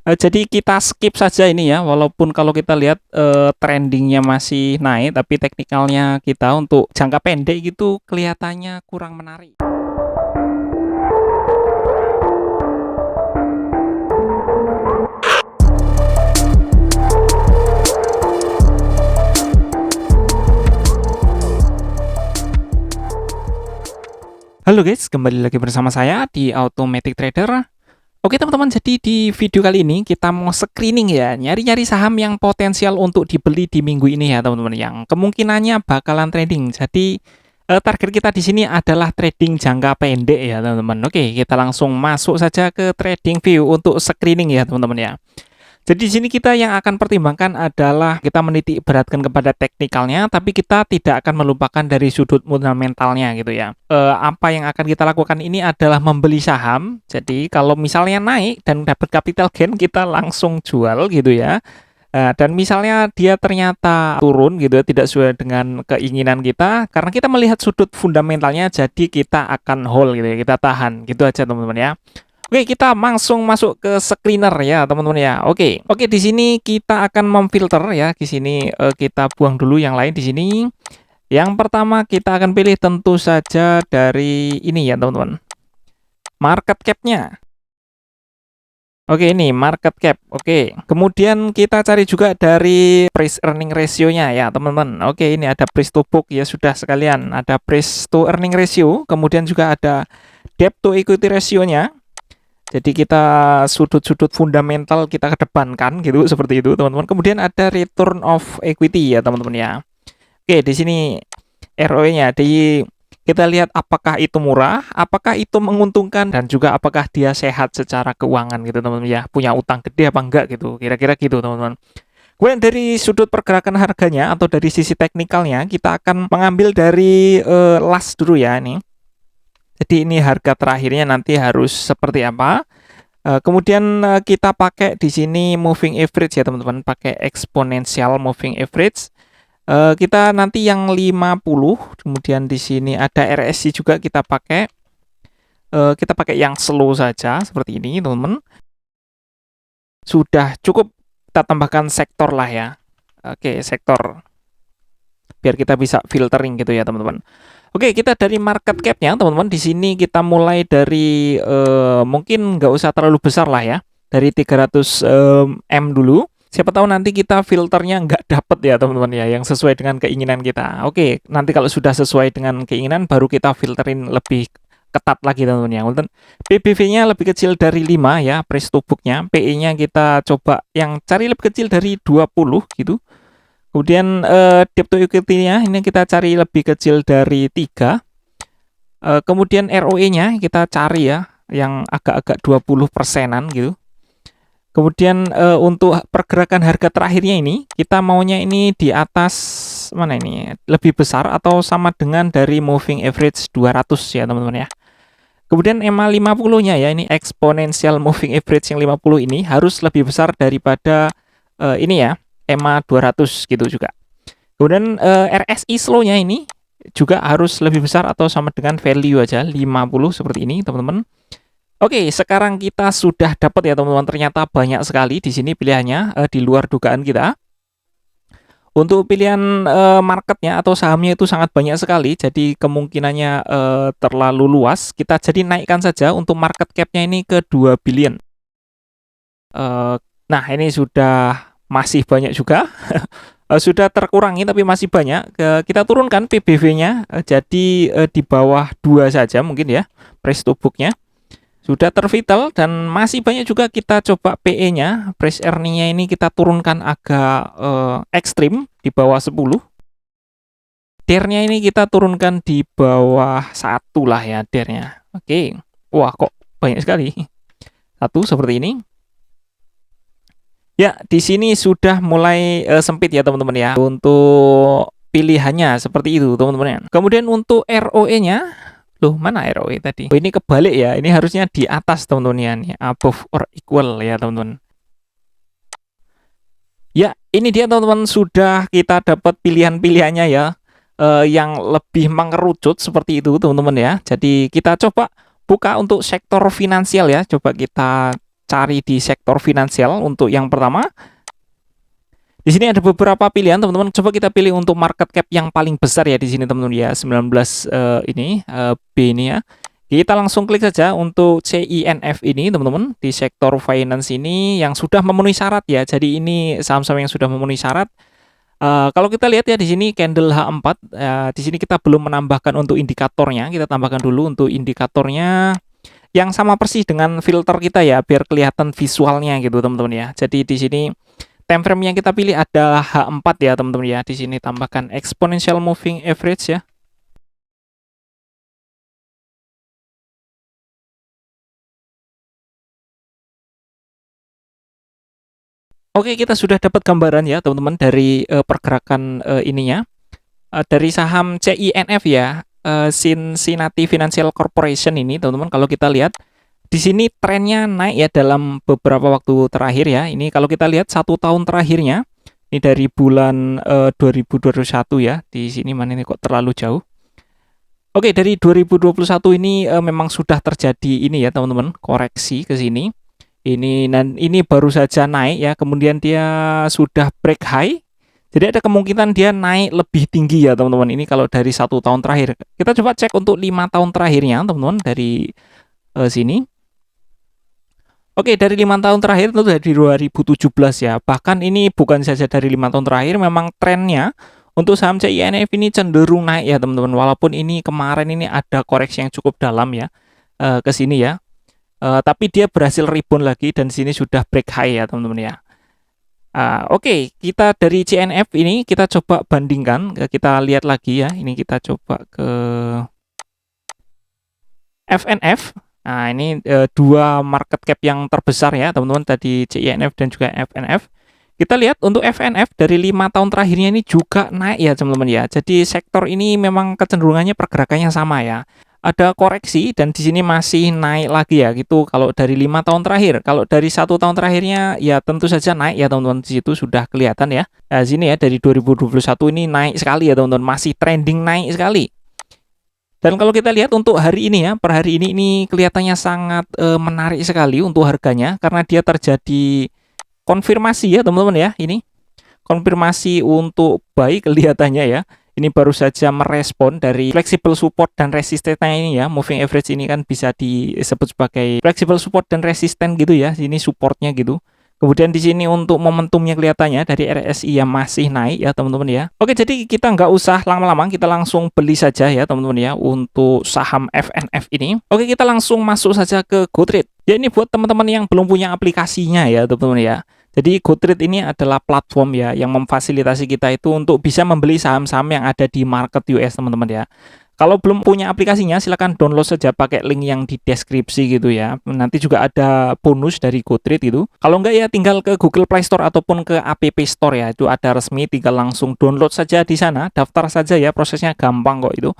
Jadi kita skip saja ini ya, walaupun kalau kita lihat trendingnya masih naik, tapi teknikalnya kita untuk jangka pendek gitu kelihatannya kurang menarik. Halo guys, kembali lagi bersama saya di Automatic Trader. Oke teman-teman, jadi di video kali ini kita mau screening ya, nyari-nyari saham yang potensial untuk dibeli di minggu ini ya teman-teman, yang kemungkinannya bakalan trading. Jadi target kita di sini adalah trading jangka pendek ya teman-teman. Oke, kita langsung masuk saja ke trading view untuk screening ya teman-teman ya. Jadi di sini kita yang akan pertimbangkan adalah kita menitik beratkan kepada teknikalnya, tapi kita tidak akan melupakan dari sudut fundamentalnya gitu ya. Apa yang akan kita lakukan ini adalah membeli saham. Jadi kalau misalnya naik dan dapat capital gain, kita langsung jual gitu ya. Dan misalnya dia ternyata turun gitu ya, tidak sesuai dengan keinginan kita, karena kita melihat sudut fundamentalnya, jadi kita akan hold gitu ya, kita tahan gitu aja teman-teman ya. Oke, kita langsung masuk ke screener ya, teman-teman ya. Oke, di sini kita akan memfilter ya. Di sini kita buang dulu yang lain di sini. Yang pertama kita akan pilih tentu saja dari ini ya, teman-teman. Market cap-nya. Oke, ini market cap. Oke, kemudian kita cari juga dari price earning ratio-nya ya, teman-teman. Oke, ini ada price to book ya, sudah sekalian. Ada price to earning ratio, kemudian juga ada debt to equity ratio-nya. Jadi kita sudut-sudut fundamental kita kedepankan gitu, seperti itu teman-teman. Kemudian ada return of equity ya teman-teman ya. Oke, di sini ROE-nya kita lihat apakah itu murah, apakah itu menguntungkan, dan juga apakah dia sehat secara keuangan gitu teman-teman ya. Punya utang gede apa enggak gitu, kira-kira gitu teman-teman. Kemudian dari sudut pergerakan harganya atau dari sisi teknikalnya, kita akan mengambil dari last dulu ya ini. Jadi ini harga terakhirnya nanti harus seperti apa. Kemudian kita pakai di sini moving average ya teman-teman, pakai exponential moving average. Kita nanti yang 50, kemudian di sini ada RSI juga kita pakai. Kita pakai yang slow saja seperti ini teman-teman. Sudah cukup, kita tambahkan sektor lah ya. Oke, sektor. Biar kita bisa filtering gitu ya teman-teman. Oke, kita dari market cap-nya teman-teman. Di sini kita mulai dari mungkin nggak usah terlalu besar lah ya, dari 300 M dulu. Siapa tahu nanti kita filternya nggak dapet ya teman-teman ya, yang sesuai dengan keinginan kita. Oke, nanti kalau sudah sesuai dengan keinginan baru kita filterin lebih ketat lagi teman-teman ya. PBV-nya lebih kecil dari 5 ya, price to book-nya. PE-nya kita coba yang cari lebih kecil dari 20 gitu. Kemudian debt to equity-nya ini kita cari lebih kecil dari 3. Kemudian ROE-nya kita cari ya yang agak-agak 20%-an gitu. Kemudian untuk pergerakan harga terakhirnya ini kita maunya ini di atas mana ini? Lebih besar atau sama dengan dari moving average 200 ya teman-teman ya. Kemudian EMA 50-nya ya, ini exponential moving average yang 50 ini harus lebih besar daripada ini ya, EMA 200 gitu juga. Kemudian RSI slow-nya ini juga harus lebih besar atau sama dengan value aja 50 seperti ini teman-teman. Oke, sekarang kita sudah dapat ya teman-teman, ternyata banyak sekali di sini pilihannya di luar dugaan kita. Untuk pilihan marketnya atau sahamnya itu sangat banyak sekali, jadi kemungkinannya terlalu luas. Kita jadi naikkan saja untuk market cap-nya ini ke 2 billion. Nah, ini sudah masih banyak juga. Sudah terkurangi tapi masih banyak. Kita turunkan PBV-nya jadi di bawah 2 saja mungkin ya, price to book-nya. Sudah tervital dan masih banyak juga. Kita coba PE-nya, price earning-nya ini kita turunkan agak ekstrim di bawah 10. DER-nya ini kita turunkan di bawah 1 lah ya DER-nya. Oke. Wah, kok banyak sekali. 1 seperti ini. Ya, di sini sudah mulai sempit ya teman-teman ya untuk pilihannya seperti itu teman-teman ya. Kemudian untuk ROE-nya, loh mana ROE tadi? Oh, ini kebalik ya, ini harusnya di atas teman-teman ya, nih above or equal ya teman-teman. Ya, ini dia teman-teman, sudah kita dapat pilihan-pilihannya ya, yang lebih mengerucut seperti itu teman-teman ya. Jadi kita coba buka untuk sektor finansial ya, coba kita cari di sektor finansial untuk yang pertama. Di sini ada beberapa pilihan teman-teman. Coba kita pilih untuk market cap yang paling besar ya di sini teman-teman ya, 19 B ini ya. Kita langsung klik saja untuk CINF ini teman-teman, di sektor finance ini yang sudah memenuhi syarat ya. Jadi ini saham-saham yang sudah memenuhi syarat. Kalau kita lihat ya di sini candle H4, di sini kita belum menambahkan untuk indikatornya. Kita tambahkan dulu untuk indikatornya yang sama persis dengan filter kita ya, biar kelihatan visualnya gitu teman-teman ya. Jadi di sini time frame yang kita pilih adalah H4 ya teman-teman ya. Di sini tambahkan exponential moving average ya. Oke, kita sudah dapat gambaran ya teman-teman dari pergerakan ininya. Dari saham CINF ya, Cincinnati Financial Corporation ini teman-teman, kalau kita lihat di sini trennya naik ya dalam beberapa waktu terakhir ya. Ini kalau kita lihat 1 tahun terakhirnya, ini dari bulan 2021 ya. Di sini mana ini kok terlalu jauh. Oke, dari 2021 ini memang sudah terjadi ini ya teman-teman, koreksi ke sini. Ini baru saja naik ya, kemudian dia sudah break high. Jadi ada kemungkinan dia naik lebih tinggi ya teman-teman. Ini kalau dari 1 tahun terakhir. Kita coba cek untuk 5 tahun terakhirnya teman-teman dari sini. Oke, dari 5 tahun terakhir itu dari 2017 ya. Bahkan ini bukan saja dari 5 tahun terakhir, memang trennya untuk saham CINF ini cenderung naik ya teman-teman. Walaupun ini kemarin ini ada koreksi yang cukup dalam ya ke sini ya. Tapi dia berhasil rebound lagi dan sini sudah break high ya teman-teman ya. Oke, kita dari CNF ini kita coba bandingkan, kita lihat lagi ya. Ini kita coba ke FNF. Nah, ini dua market cap yang terbesar ya teman-teman, tadi CINF dan juga FNF. Kita lihat untuk FNF dari 5 tahun terakhirnya ini juga naik ya teman-teman ya. Jadi sektor ini memang kecenderungannya pergerakannya sama ya. Ada koreksi dan di sini masih naik lagi ya gitu kalau dari 5 tahun terakhir. Kalau dari 1 tahun terakhirnya ya tentu saja naik ya teman-teman, di situ sudah kelihatan ya. Nah, sini ya dari 2021 ini naik sekali ya teman-teman, masih trending naik sekali. Dan kalau kita lihat untuk hari ini ya, per hari ini kelihatannya sangat menarik sekali untuk harganya karena dia terjadi konfirmasi ya teman-teman ya. Ini konfirmasi untuk buy kelihatannya ya. Ini baru saja merespon dari flexible support dan resistennya ini ya. Moving average ini kan bisa disebut sebagai flexible support dan resisten gitu ya. Ini supportnya gitu. Kemudian di sini untuk momentumnya kelihatannya dari RSI yang masih naik ya teman-teman ya. Oke, jadi kita nggak usah lama-lama, kita langsung beli saja ya teman-teman ya untuk saham FNF ini. Oke, kita langsung masuk saja ke GoTrade. Ya, ini buat teman-teman yang belum punya aplikasinya ya teman-teman ya. Jadi GoTrade ini adalah platform ya yang memfasilitasi kita itu untuk bisa membeli saham-saham yang ada di market US teman-teman ya. Kalau belum punya aplikasinya silahkan download saja pakai link yang di deskripsi gitu ya. Nanti juga ada bonus dari GoTrade itu. Kalau enggak ya tinggal ke Google Play Store ataupun ke App Store ya. Itu ada resmi, tinggal langsung download saja di sana, daftar saja ya, prosesnya gampang kok itu.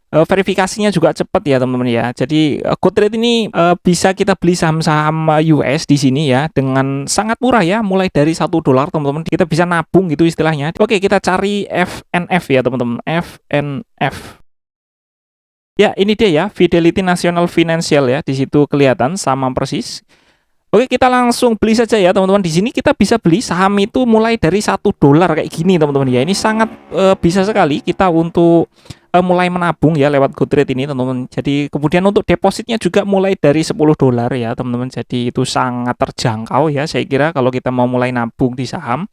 Verifikasinya juga cepat ya teman-teman ya. Jadi GoTrade ini bisa kita beli saham-saham US di sini ya dengan sangat murah ya, mulai dari $1 teman-teman. Kita bisa nabung gitu istilahnya. Oke, kita cari FNF ya teman-teman. FNF. Ya, ini dia ya, Fidelity National Financial ya. Di situ kelihatan sama persis. Oke, kita langsung beli saja ya teman-teman. Di sini kita bisa beli saham itu mulai dari $1 kayak gini teman-teman ya. Ini sangat bisa sekali kita untuk mulai menabung ya lewat GoTrade ini teman-teman. Jadi kemudian untuk depositnya juga mulai dari $10 ya teman-teman. Jadi itu sangat terjangkau ya saya kira kalau kita mau mulai nabung di saham.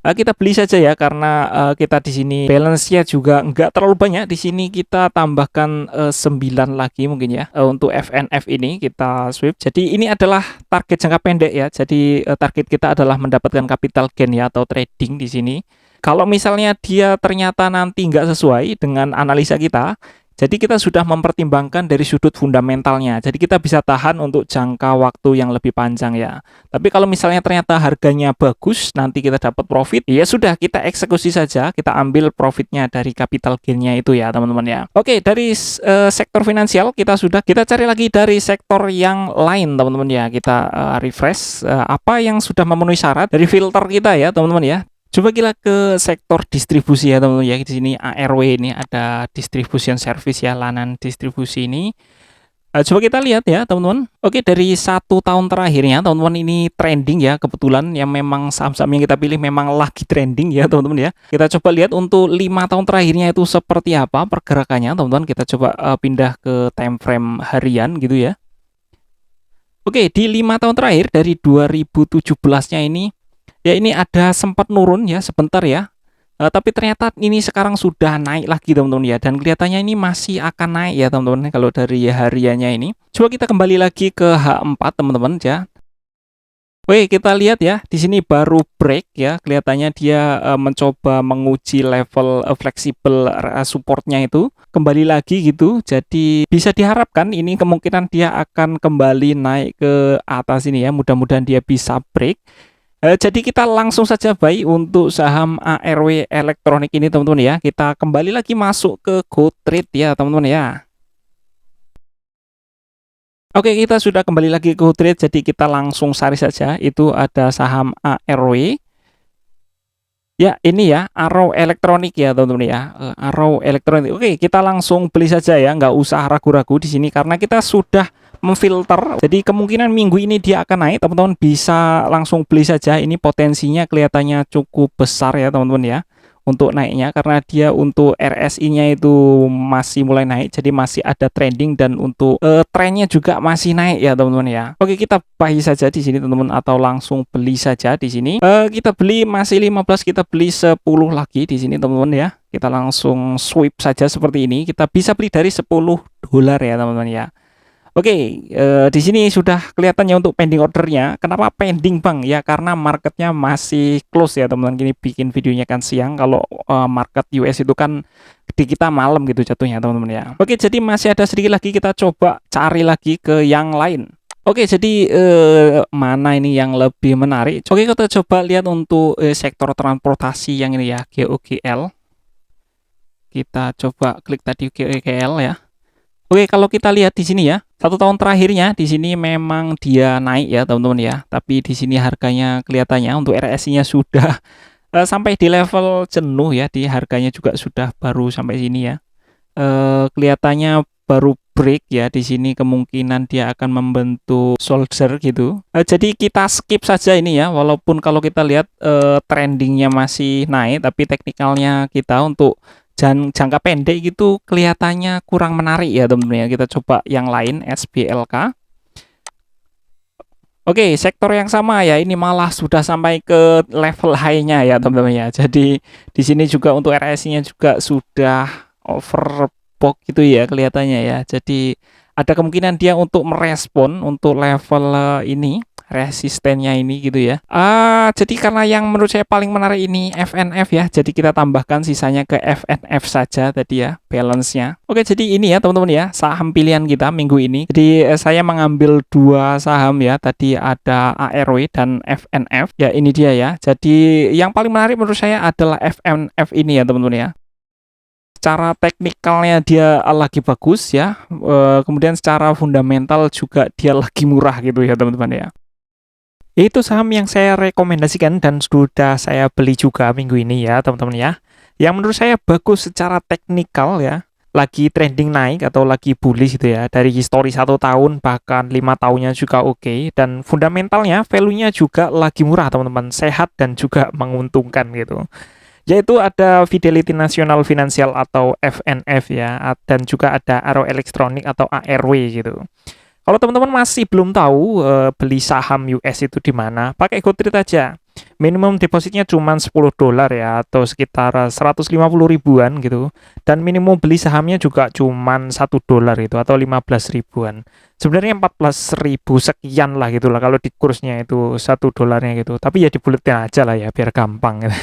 Kita beli saja ya karena kita di sini balance-nya juga nggak terlalu banyak. Di sini kita tambahkan 9 lagi mungkin ya untuk FNF ini kita sweep. Jadi ini adalah target jangka pendek ya. Jadi target kita adalah mendapatkan capital gain ya atau trading di sini. Kalau misalnya dia ternyata nanti nggak sesuai dengan analisa kita, jadi kita sudah mempertimbangkan dari sudut fundamentalnya. Jadi kita bisa tahan untuk jangka waktu yang lebih panjang ya. Tapi kalau misalnya ternyata harganya bagus, nanti kita dapat profit, ya sudah kita eksekusi saja, kita ambil profitnya dari capital gain-nya itu ya teman-teman ya. Oke, dari sektor finansial kita cari lagi dari sektor yang lain teman-teman ya. Kita refresh apa yang sudah memenuhi syarat dari filter kita ya teman-teman ya. Coba kita ke sektor distribusi ya teman-teman ya. Di sini ARW ini ada distribution service ya, layanan distribusi ini. Coba kita lihat ya teman-teman. Oke, dari 1 tahun terakhirnya teman-teman ini trending ya, kebetulan yang memang saham-saham yang kita pilih memang lagi trending ya teman-teman ya. Kita coba lihat untuk 5 tahun terakhirnya itu seperti apa pergerakannya teman-teman. Kita coba pindah ke time frame harian gitu ya. Oke, di 5 tahun terakhir dari 2017-nya ini, ya ini ada sempat nurun ya sebentar ya. Tapi ternyata ini sekarang sudah naik lagi teman-teman ya, dan kelihatannya ini masih akan naik ya teman-teman kalau dari hariannya ini. Coba kita kembali lagi ke H4 teman-teman ya. Oke, kita lihat ya, di sini baru break ya, kelihatannya dia mencoba menguji level fleksibel supportnya itu kembali lagi gitu. Jadi bisa diharapkan ini kemungkinan dia akan kembali naik ke atas ini ya. Mudah-mudahan dia bisa break. Jadi kita langsung saja buy untuk saham ARW Elektronik ini teman-teman ya. Kita kembali lagi masuk ke GoTrade ya teman-teman ya. Oke, kita sudah kembali lagi ke GoTrade, jadi kita langsung cari saja. Itu ada saham ARW. Ya, ini ya, Arrow Elektronik ya teman-teman ya. Arrow Elektronik. Oke, kita langsung beli saja ya, nggak usah ragu-ragu di sini karena kita sudah memfilter. Jadi kemungkinan minggu ini dia akan naik, teman-teman bisa langsung beli saja. Ini potensinya kelihatannya cukup besar ya teman-teman ya, untuk naiknya karena dia untuk RSI-nya itu masih mulai naik, jadi masih ada trending dan untuk trennya juga masih naik ya teman-teman ya. Oke, kita buy saja di sini teman-teman atau langsung beli saja di sini. Kita beli masih 15, kita beli 10 lagi di sini teman-teman ya. Kita langsung sweep saja seperti ini. Kita bisa beli dari 10 dolar ya teman-teman ya. Oke, di sini sudah kelihatannya untuk pending ordernya. Kenapa pending bang? Ya karena marketnya masih close ya teman-teman. Gini bikin videonya kan siang. Kalau market US itu kan di kita malam gitu jatuhnya teman-teman ya. Oke, jadi masih ada sedikit lagi, kita coba cari lagi ke yang lain. Oke, jadi mana ini yang lebih menarik? Oke, kita coba lihat untuk sektor transportasi yang ini ya, GOGL. Kita coba klik tadi GOGL ya. Oke, kalau kita lihat di sini ya, 1 tahun terakhirnya di sini memang dia naik ya teman-teman ya. Tapi di sini harganya kelihatannya untuk RSI-nya sudah sampai di level jenuh ya. Di harganya juga sudah baru sampai sini ya. Kelihatannya baru break ya. Di sini kemungkinan dia akan membentuk soldier gitu. Jadi kita skip saja ini ya. Walaupun kalau kita lihat trendingnya masih naik, tapi teknikalnya kita untuk jangka pendek gitu kelihatannya kurang menarik ya teman-teman ya. Kita coba yang lain, SBLK. Oke, sektor yang sama ya, ini malah sudah sampai ke level high-nya ya teman-teman ya. Jadi di sini juga untuk RSI-nya juga sudah overbought gitu ya kelihatannya ya. Jadi ada kemungkinan dia untuk merespon untuk level ini, resistennya ini gitu ya. Jadi karena yang menurut saya paling menarik ini FNF ya, jadi kita tambahkan sisanya ke FNF saja tadi ya, balance-nya. Oke, jadi ini ya teman-teman ya, saham pilihan kita minggu ini. Jadi saya mengambil 2 saham ya, tadi ada ARW dan FNF. Ya ini dia ya. Jadi yang paling menarik menurut saya adalah FNF ini ya teman-teman ya. Secara teknikalnya dia lagi bagus ya, kemudian secara fundamental juga dia lagi murah gitu ya teman-teman ya. Itu saham yang saya rekomendasikan dan sudah saya beli juga minggu ini ya teman-teman ya. Yang menurut saya bagus secara teknikal ya, lagi trending naik atau lagi bullish gitu ya. Dari histori 1 tahun bahkan 5 tahunnya juga oke. Dan fundamentalnya value-nya juga lagi murah teman-teman, sehat dan juga menguntungkan gitu. Yaitu ada Fidelity National Financial atau FNF ya, dan juga ada Arrow Electronic atau ARW gitu. Kalau teman-teman masih belum tahu beli saham US itu di mana, pakai GoTrade aja. Minimum depositnya cuma 10 dolar ya, atau sekitar 150 ribuan gitu. Dan minimum beli sahamnya juga cuma 1 dolar itu, atau 15 ribuan. Sebenarnya 14 ribu sekian lah gitu lah kalau di kursnya itu 1 dolarnya gitu. Tapi ya dibuletin aja lah ya biar gampang gitu.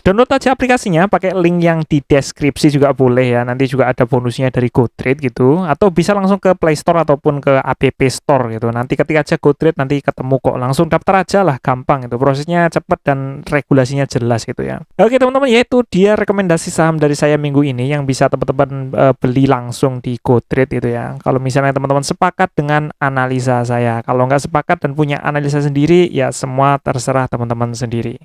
Download aja aplikasinya, pakai link yang di deskripsi juga boleh ya. Nanti juga ada bonusnya dari GoTrade gitu. Atau bisa langsung ke Play Store ataupun ke App Store gitu. Nanti ketik aja GoTrade nanti ketemu kok. Langsung daftar aja lah, gampang itu. Prosesnya cepat dan regulasinya jelas gitu ya. Oke teman-teman, ya itu dia rekomendasi saham dari saya minggu ini yang bisa teman-teman beli langsung di GoTrade gitu ya. Kalau misalnya teman-teman sepakat dengan analisa saya. Kalau nggak sepakat dan punya analisa sendiri, ya semua terserah teman-teman sendiri.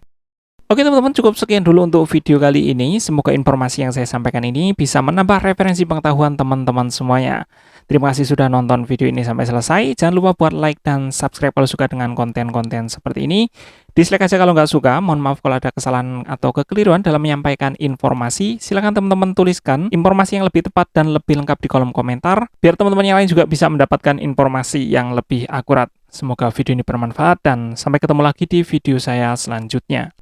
Oke teman-teman, cukup sekian dulu untuk video kali ini. Semoga informasi yang saya sampaikan ini bisa menambah referensi pengetahuan teman-teman semuanya. Terima kasih sudah nonton video ini sampai selesai. Jangan lupa buat like dan subscribe kalau suka dengan konten-konten seperti ini. Dislike aja kalau nggak suka. Mohon maaf kalau ada kesalahan atau kekeliruan dalam menyampaikan informasi. Silahkan teman-teman tuliskan informasi yang lebih tepat dan lebih lengkap di kolom komentar, biar teman-teman yang lain juga bisa mendapatkan informasi yang lebih akurat. Semoga video ini bermanfaat dan sampai ketemu lagi di video saya selanjutnya.